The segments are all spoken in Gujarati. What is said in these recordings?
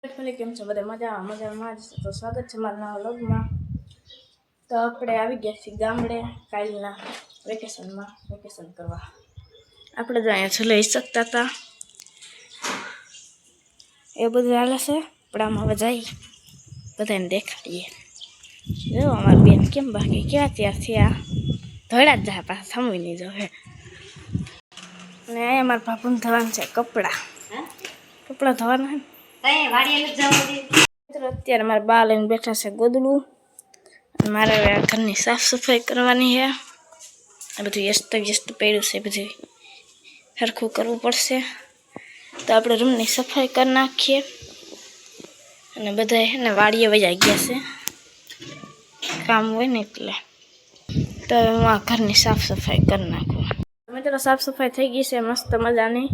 કેમ છો બધા મજામાં તો સ્વાગત છે મારા નવા વ્લોગમાં। તો આપણે આવી ગયા છીએ ગામડે કાલના વેકેશન કરવા। આપણે તો અહીંયા છેલ્લે શકતા હતા એ બધું હાલે છે। પણ આમ હવે જઈ બધાને દેખાડીએ। જો અમારી બેન કેમ બાકી ક્યાં ત્યારથી આ ધોળા જ જાય પાછા સમય નહીં જોવે। અને અહીંયા મારા બાપુને ધોવાના છે કપડાં ધોવાના અત્યારે મારા બા લઈને બેઠા છે ગોદડું। મારે હવે આ ઘરની સાફ સફાઈ કરવાની છે। આ બધું વ્યસ્ત પડ્યું છે, બધું સરખું કરવું પડશે। તો આપણે રૂમની સફાઈ કરી નાખીએ અને બધા છે ને વાડીએ વયા ગયા છે, કામ હોય ને એટલે। તો હું આ ઘરની સાફ સફાઈ કરી નાખું। મિત્રો સાફ સફાઈ થઈ ગઈ છે મસ્ત મજાની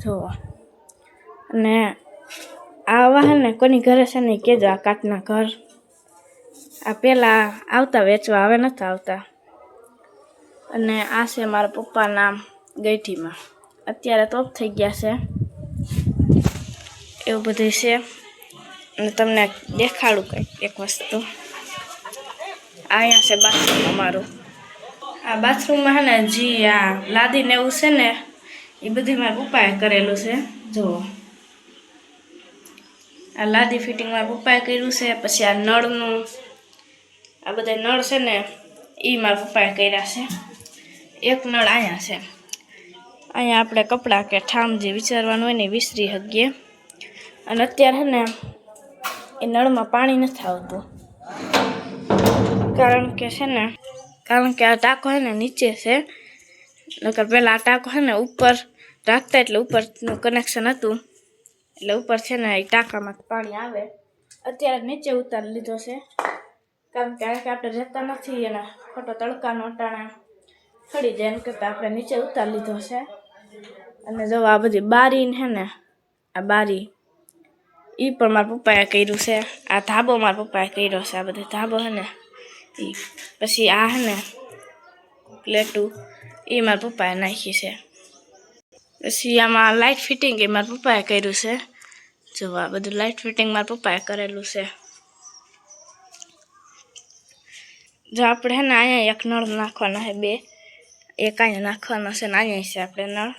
જુઓ। અને આવા હે ને કોની ઘરે છે ને કેજો આ કાચના ઘર આ પેલા આવતા વેચવા, હવે નથી આવતા। અને આ છે મારા પપ્પાના ગઈઠીમાં, અત્યારે તોપ થઈ ગયા છે એવું બધું છે। અને તમને દેખાડું કંઈક એક વસ્તુ, અહીંયા છે બાથરૂમ અમારું। આ બાથરૂમમાં છે ને જી આ લાદીને એવું છે ને એ બધું મારા પપ્પાએ કરેલું છે જુઓ। આ લાદી ફિટિંગ મારા પપ્પાએ કર્યું છે। પછી આ નળનું આ બધા નળ છે ને એ મારા પપ્પાએ કર્યા છે। એક નળ અહીંયા છે, અહીંયા આપણે કપડાં કે ઠામ જે વિચારવાનું હોય ને વિસરી શકીએ। અને અત્યારે છે ને એ નળમાં પાણી નથી આવતું, કારણ કે આ ટાંકો છે ને નીચે છે, નકર પહેલાં આ ટાંકો છે ને ઉપર રાખતા એટલે ઉપરનું કનેક્શન હતું એટલે ઉપર છે ને એ ટાંકામાં પાણી આવે। અત્યારે નીચે ઉતારી લીધો છે, કારણ કે આપણે રહેતા નથી અને ખોટો તડકાનો અટાણે ખડી જાય એમ કરતાં આપણે નીચે ઉતારી લીધો છે। અને જો આ બધી બારી છે ને આ બારી એ પણ મારા પપ્પાએ કર્યું છે। આ ધાબો મારા પપ્પાએ કર્યો છે, આ બધો ધાબો છે ને એ। પછી આ છે ને પ્લેટું એ મારા પપ્પાએ નાખી છે। પછી આમાં લાઇટ ફિટિંગ એ મારા પપ્પાએ કર્યું છે, જો આ બધું લાઇટ ફિટિંગ મારા પપ્પાએ કરેલું છે। જો આપણે છે ને અહીંયા એક નળ નાખવાના છે, બે એક અહીંયા નાખવાના છે ને અહીંયા છે આપણે નળ,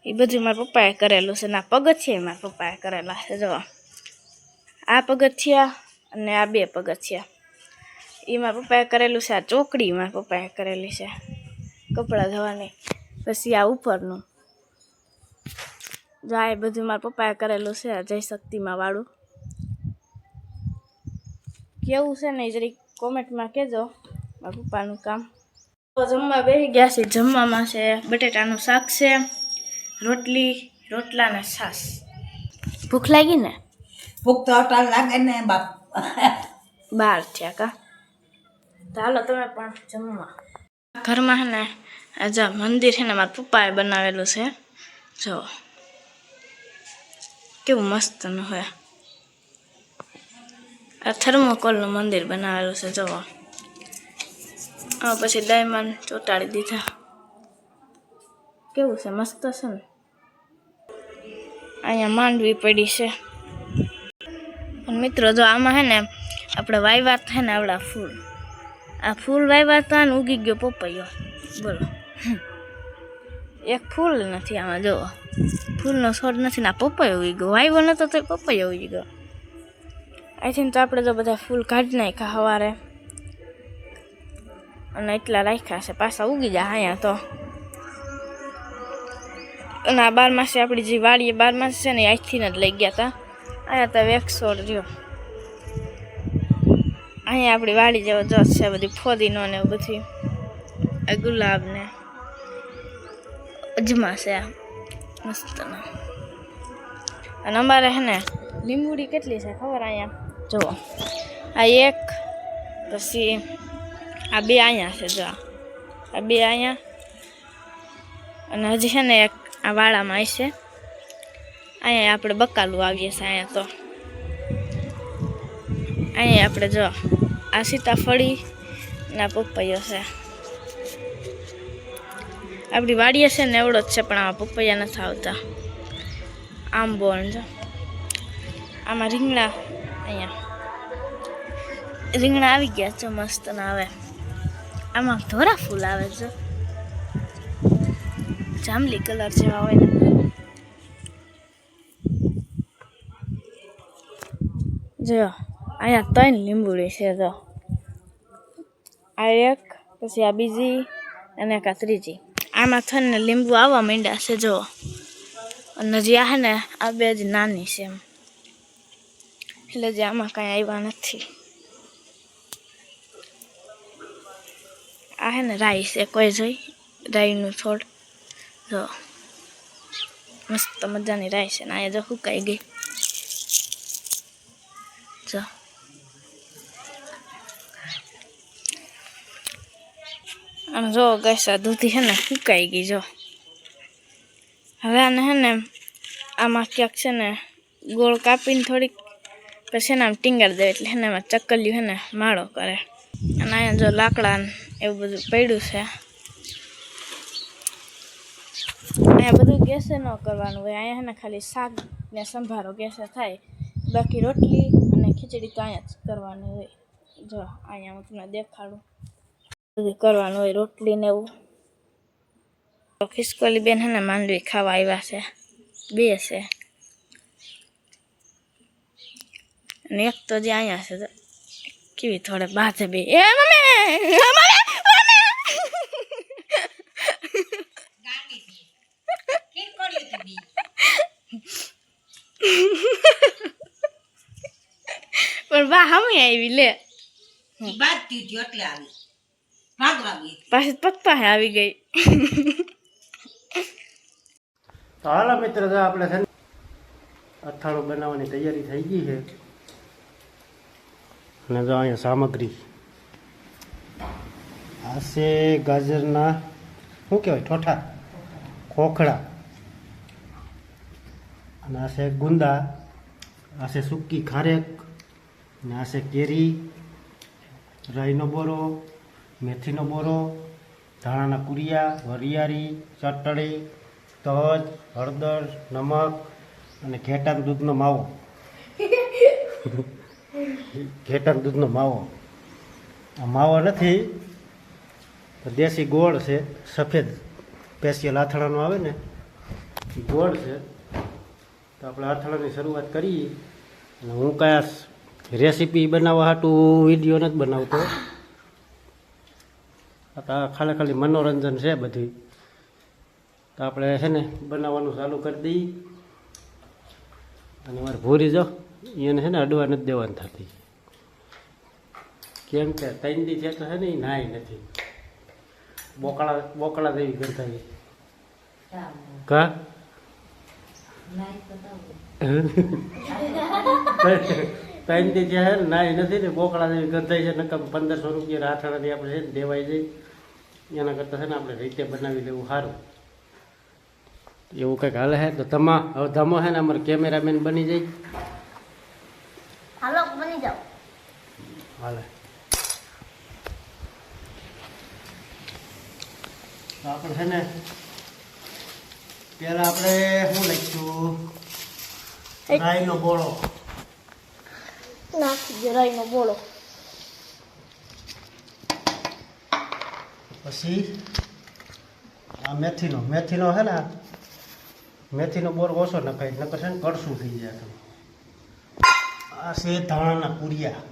એ બધું મારા પપ્પાએ કરેલું છે। ને આ પગથિયા મારા પપ્પાએ કરેલા છે, જો આ પગથિયા અને આ બે પગથિયા એ મારા પપ્પાએ કરેલું છે। આ ચોકડી મારા પપ્પાએ કરેલી છે કપડાં ધોવાની। પછી આ ઉપરનું જો આ બધું મારા પપ્પાએ કરેલું છે, આ જય શક્તિમાં વાળું કેવું છે ને એ જરી કોમેન્ટમાં કહેજો મારા પપ્પાનું કામ। તો જમવા બેસી ગયા છે, જમવામાં છે બટેટાનું શાક છે, રોટલા ને છાશ। ભૂખ લાગી ને? ભૂખ તો અટાણ લાગે ને બાપ, 12 થયા કા? તો હાલો તમે પણ જમવા। ઘરમાં છે ને આજે મંદિર છે ને મારા પપ્પાએ બનાવેલું છે, જો કેવું મસ્તનું હોય। આ થર્મોકોલનું મંદિર બનાવેલું છે જુઓ। પછી ડાયમંડ ચોંટાડી દીધા, કેવું છે મસ્ત છે ને। અહીંયા માંડવી પડી છે। મિત્રો જો આમાં છે ને આપણે વાવ્યા છે ને આવડા ફૂલ, આ ફૂલ વાવ્યા હતા ને ઉગી ગયો પપૈયો, બોલો એક ફૂલ નથી આમાં, જુઓ ફૂલનો છોડ નથી ને આ પપૈયો ઉગી ગયો, વાવ્યો નતો તો પપૈયો ઉગી ગયો। અહીંથી તો આપણે તો બધા ફૂલ કાઢી નાખ્યા સવારે અને એટલા રાખ્યા છે, પાછા ઉગી જાય અહીંયા તો। અને આ બારમાસી આપણી જે વાડીએ બારમાસી છે ને આજથી જ લઈ ગયા હતા, અહીંયા તો વેક્સોડ રહ્યો। અહીંયા આપણી વાડી જેવો જોત છે, બધી ફોદીનો ને બધી આ ગુલાબ ને અજમા છે આ મસ્તના। અને અમારે છે ને લીંબુડી કેટલી છે ખબર? અહીંયા જુઓ આ એક, પછી આ બે અહીંયા છે, જો આ બે અહીંયા, અને હજી છે ને એક આ વાડામાં આવશે। અહીંયા આપણે બકાલું આવીએ છીએ, અહીંયા તો અહીંયા આપણે જો આ સીતાફળી ના પપૈયો છે। આપણી વાડીએ છે ને એવડો જ છે, પણ આમાં પપૈયા નથી આવતા। આંબો જો આમાં રીંગણા અહીંયા રીંગણા આવી ગયા છે મસ્ત ના આવે. આમાં ધોરા ફૂલ આવે છે જાંબલી કલર જેવા હોય ને. જો અહીંયા 3 લીંબુડી છે. જો આ એક, પછી આ બીજી અને એક આ ત્રીજી. આમાં છે ને લીંબુ આવવા માંડ્યા છે જો. અને જે આ ને આ 2 જ નાની છે એમ, એટલે જે આમાં કાંઈ આવ્યા નથી. આ હે ને રાઈ છે, કોઈ જોઈ રાઈનું છોડ. જો મસ્ત મજાની રાઈ છે ને અહીંયા જો સુકાઈ ગઈ. જો અને જો ગેસ આ દૂધી છે ને સુકાઈ ગઈ. જો હવે આને હે ને આમાં ક્યાંક છે ને ગોળ કાપીને થોડીક પછી એને આમ ટીંગાડી દે એટલે એને એમાં ચકલિયું છે ને માળો કરે. અને અહીંયા જો લાકડા એવું બધું પડ્યું છે. અહીંયા બધું ગેસે ન કરવાનું હોય. અહીંયા છે ને ખાલી શાક ને સંભારો ગેસે થાય, બાકી રોટલી અને ખીચડી તો અહીંયા જ કરવાની હોય. જો અહીંયા હું તમને દેખાડું, બધું કરવાનું હોય રોટલી ને એવું. ખિસકોલી બેન હે ને માંડવી ખાવા આવ્યા છે, 2 છે અને એક તો જે અહીંયા છે કેવી થોડે બાથે બે. એ પણ બા હમી આવી લે પાછી પપ્પા આવી ગઈ. તો હાલો મિત્ર, જો આપણે છે ને અથાણું બનાવવાની તૈયારી થઈ ગઈ છે. અને જો અહીંયા સામગ્રી આ છે ગાજરના શું કહેવાય ઠોઠા, ખોખડા, અને આ છે ગુંદા, આ છે સૂકી ખારેક, અને આ છે કેરી, રાઈનો બોરો, મેથીનો બોરો, ધાણાના કુરિયા, વરિયાળી, ચટણી, તજ, હળદર, નમક અને ઘેટાના દૂધનો માવો. ઘેટાના દૂધનો માવો. આ માવો નથી, દેશી ગોળ છે, સફેદ સ્પેશિયલ આથણાનો આવે ને એ ગોળ છે. તો આપણે આથણાની શરૂઆત કરીએ. અને હું કયા રેસીપી બનાવવા હાટું વિડીયો નથી બનાવતો, ખાલી મનોરંજન છે બધી. તો આપણે છે ને બનાવવાનું ચાલુ કરી દઈએ. અને મારે ભૂરી જો એને છે ને અડવા નથી દેવાની થતી, કેમ કે 3 દી છે તો છે ને એ નાય નથી. બોકળા જેવી ગંધાઈ કા 3 દી છે ને નાય નથી ને બોકળા જેવી ગંધાઈ છે. નકમ 1500 રૂપિયા આઠાણાથી આપણે છે ને દેવાઈ જાય. એના કરતાં છે ને આપણે રીતે બનાવી લેવું સારું. એવું કંઈક હાલે છે. તો હવે ધમો છે ને અમારે કેમેરામેન બની જાય. હાલો બની જાઓ. હાલે તો આપણે છે ને પહેલાં આપણે શું લખીશું, રાઈનો બોળો નાખી દે, રાઈનો બોળો. પછી આ મેથીનો છે ને મેથીનો બોર ઓછો નખાય, નકર છે ને કડશું થઈ જાય. તો આ છે ધાણાના કુરિયા.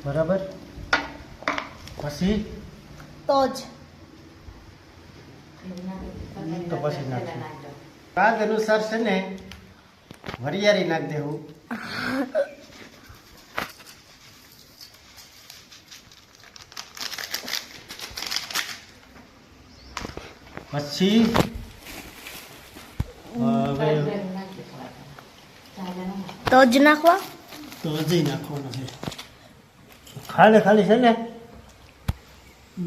બરાબર. પછી તજ તો પછી નાખશું. સ્વાદ અનુસાર છે ને વરિયાળી નાખી દેવું. પછી તજ નાખવા, તો હજી નાખવાનો છે. ખાલી છે ને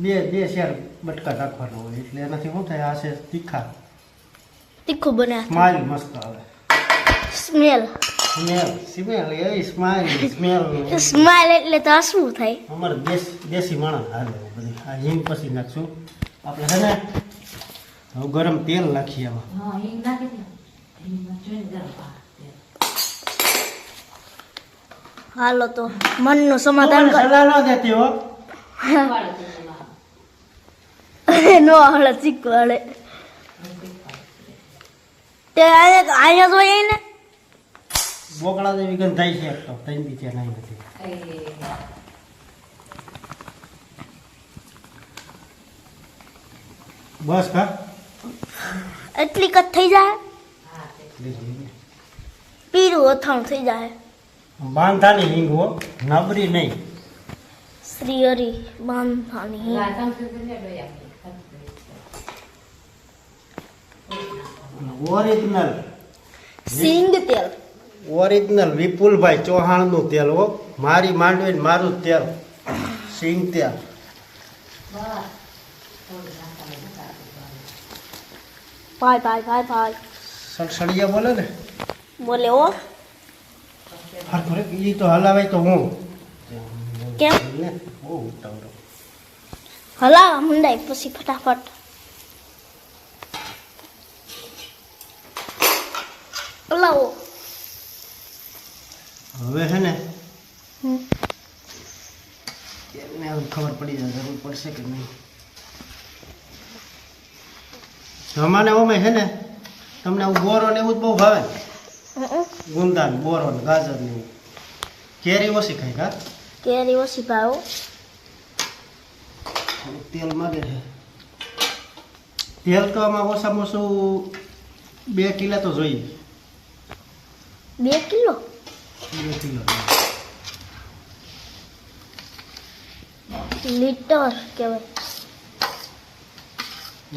બે શેર બટકા નાખવાનો હોય, એટલે એનાથી શું થાય, આ છે તીખું બને, સ્માઈલ મસ્ત આવે. સ્મેલ એટલે તો શું થાય, અમારે દેશી માણસ હાલે બધી. આ હિંગ પછી નાખશું આપણે છે ને હવે ગરમ તેલ નાખીએ આમાં. હા હિંગ નાખી દે હિંગમાં જોઈને ગરમ પાણી. હાલો તો મનનું સમાધાન તું મને સલાહ ન દેતી હો. નો આવડે શીખવાડે તે અહીંયા જોઈએ ને બોકડા જેવી ગંધ થાય છે. એક તો ત્રણ બી છે નહીં નથી. બસ કા એટલી કટ થઈ જાય પીરું અથાણું થઈ જાય. બાંધાની હિંગ હો, નબરી નહીં. શ્રી હરિ બાંધાની ઓરિજિનલ સિંગ તેલ ઓરિજિનલ વિપુલભાઈ ચૌહાણનું તેલ હો. મારી માંડવી ને મારું જ તેલ, સિંગ તેલ. ભાઈ ભાઈ ભાઈ ભાઈ સળસળિયા બોલે ને બોલે ઓ હરખું રે, ઈ તો હલાવાય તો હું કેમ ને બહુ ઉતાવળો. હલાવા મંડાય પછી ફટાફટ હલાવો. હવે છે ને હમ. એમને હવે ખબર પડી જાય જરૂર પડશે કે નહીં. જમાને ઓમે છે ને તમને આવું બોરો ને એવું જ બહુ ભાવે ને? ગુંદા ને બોરો ને ગાજર ને એવું. કેરી ઓછી ખાઈ કા કેરી ઓછી ભાવ થોડુંક તેલ માગે છે. તેલ તો આમાં ઓછામાં ઓછું 2 કિલો તો જોઈએ. 2 કિલો 2 કિલો લીટર કહેવાય.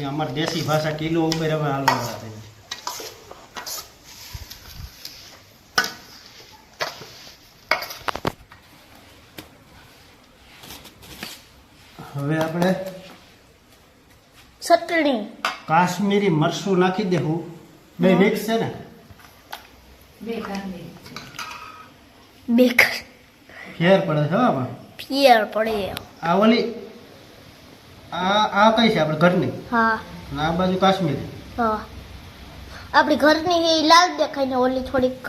એ અમારી દેશી ભાષા કિલો ઉપર અમે હાલવા થઈ. હવે આપણે ચટણી કાશ્મીરી મરચું નાખી દેવું. બે મિક્સ છે ને? બેક ફેર પડે છે હો આમાં. ફિયર પડે. આ ઓલી આ કઈ છે આપણે ઘરની? હા અને આ બાજુ કાશ્મીરી. હા આપણી ઘરની એ લાલ દેખાય ને ઓલી થોડીક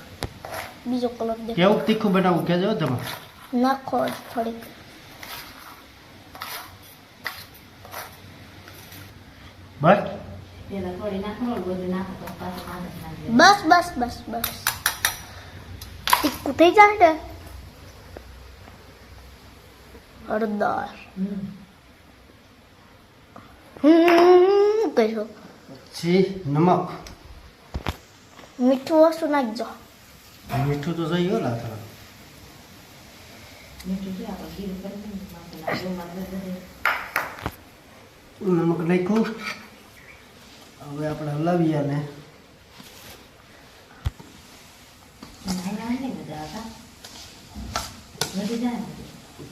બીજો કલર દેખાય. કેવું તીખું બનાવવું કહેજો તમે. નાખો થોડીક. બસ બસ બસ બસ બસ તીખું થઈ જાય ને. હળદર કહીશું. પછી નમક. મીઠું ઓછું નાખજો. મીઠું તો જોઈએ ઓલા થોડા. નમક નાખ્યું. હવે આપણે હલાવીએ ને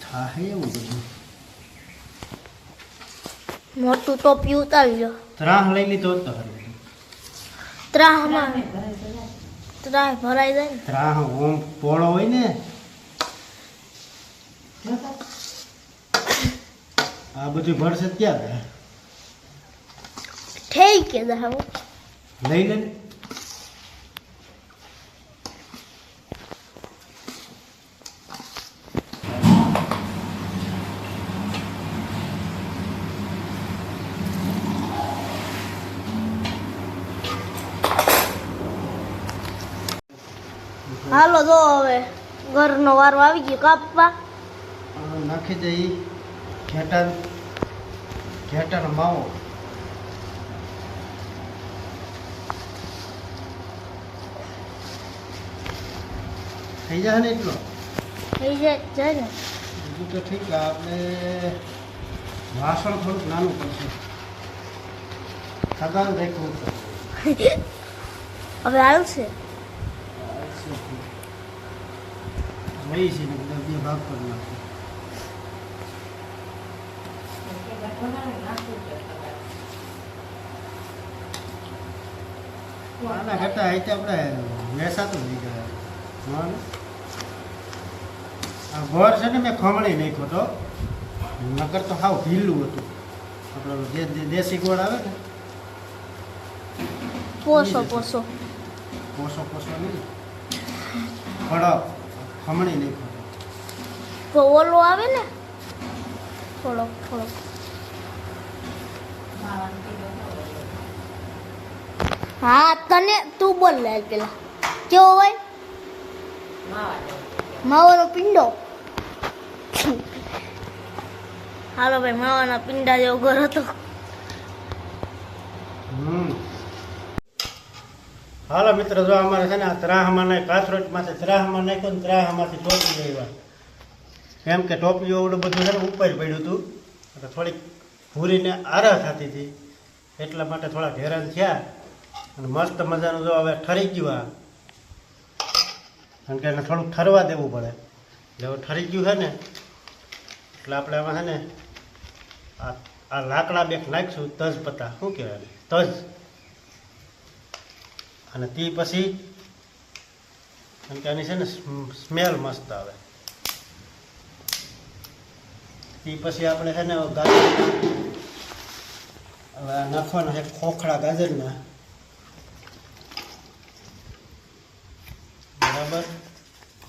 થાય એવું બધું. મોટું ટોપી ઉતારી લો. ત્રાહ લઈ લીધો તો હરી. ત્રાહમાં ત્રાહ ભરાઈ જાય ને. ત્રાહ ઓમ પોળો હોય ને આ બધું ભરશે ક્યાં ઠેઈ કે જાવ. લઈ લે. હાલો જો હવે ઘરનો વારો આવી ગયો કાપવા. નાખી દઈ ઘેટાનો માવો. થઈ જાય ને એટલો? થઈ જાય ને. બીજું તો ઠીક. આપણે વાસણ થોડુંક નાનું પડશે. સગાનું રાખવું તો હવે આવશે. જોઈ છે ને બધા 2 ભાગ કરી નાખો. આના કરતા అయితే આપણે વેસાતું નહીં કહેવાય. આ ગોળ છે ને મેં ખમણી નાખ્યો તો, નકર તો હાવ ઢીલું હતું. આપણો જે દેશી ગોળ આવે ને પોસો પોસો પોસો પોસો નહીં કડક ખમણી નહીં તો ઓલો આવે ને થોડોક થોડોક હા તને તું બોલ લે પેલા કેવો હોય માવાનો પિંડો હાલો ભાઈ માવાના પિંડા જેવો ઘર હતો હાલો મિત્રો જો અમારે છે ને આ ત્રાહમાં કાથરોટમાંથી ત્રાહમાં નાખ્યો ને ત્રાહમાંથી ટોપી લેવા કેમ કે ટોપી એવડું બધું છે ને ઉપર પડ્યું હતું એટલે થોડીક ભૂરીને આરા થતી હતી એટલા માટે થોડા હેરાન થયા અને મસ્ત મજાનું જો હવે ઠરી ગયું આ કારણ કે એને થોડુંક ઠરવા દેવું પડે એટલે હવે ઠરી ગયું છે ને એટલે આપણે આમાં છે ને આ લાકડા બેક નાખીશું તજ પત્તા શું કહેવાય તજ અને તે પછી કારણ કે આની છે ને સ્મેલ મસ્ત આવે તે પછી આપણે છે ને ગાજર હવે આ નાખવાના છે ખોખડા ગાજરના બરાબર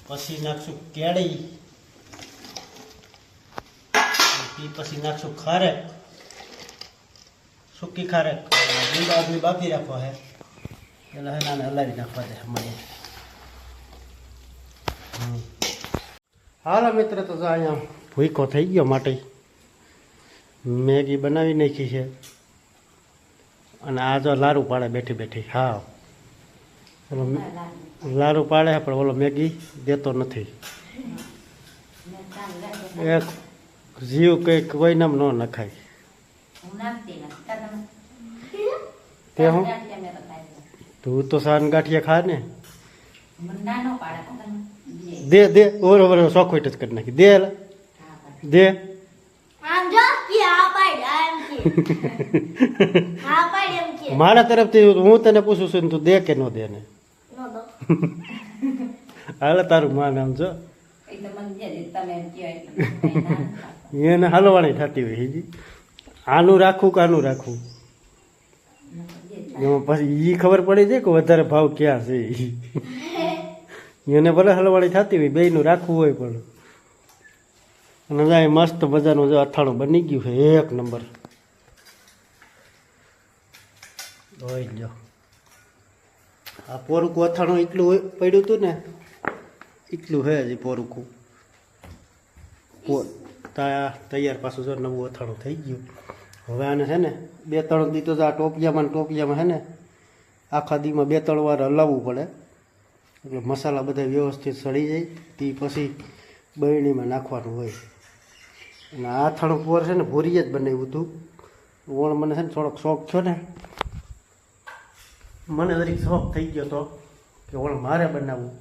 પછી નાખશું કેળી તે પછી નાખશું ખારેક સૂકી ખારેક લીંબા બાફી રાખવા છે એટલે હે નાને હલાવી નાખવા દે મને હાલો મિત્ર તો અહીંયા ભૂકો થઈ ગયો માટે મેગી બનાવી નાખી છે અને આ જો લારું પાડે બેઠી બેઠી હા ઓલો લારું પાડે પણ ઓલો મેગી દેતો નથી એક જીવ કંઈક કોઈને ન નખાય તે હું તું તો સાન ગાંઠિયા ખા ને દે દે ઓર ઓર ચોખવટ જ કરી નાખી દે દે મારા તરફથી હું તને પૂછું છું ને તું દે કે ન દે ને હાલે તારું માન આમ જો એને હલવાણી થતી હોય હીજી આનું રાખવું કે આનું રાખવું એમાં પછી એ ખબર પડી જાય કે વધારે ભાવ ક્યાં છે એને ભલે હલવાણી થતી હોય બેયનું રાખવું હોય પણ અને જાય મસ્ત મજાનું જો અથાણું બની ગયું છે એક નંબર જોઈ લો આ પોરુકું અથાણું એટલું પડ્યું હતું ને એટલું હે હજી પોરુકું તૈયાર પાછું જો નવું અથાણું થઈ ગયું હવે આને છે ને 2-3 દી તો આ ટોપિયામાં છે ને આખા દીમાં 2-3 વાર હલાવવું પડે એટલે મસાલા બધા વ્યવસ્થિત સડી જાય તે પછી બરણીમાં નાખવાનું હોય અને આ અથાણું પોર છે ને ભૂરીએ જ બનાવ્યું હતું ઓણ મને છે ને થોડોક શોખ થયો ને મને દરેક શોખ થઈ ગયો હતો કે ઓણ મારે બનાવવું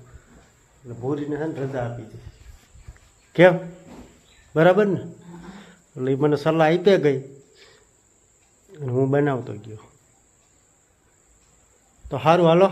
એટલે ભૂરીને છે ને રજા આપી હતી કેમ બરાબર ને એટલે એ મને સલાહ આપી ગઈ અને હું બનાવતો ગયો તો સારું હાલો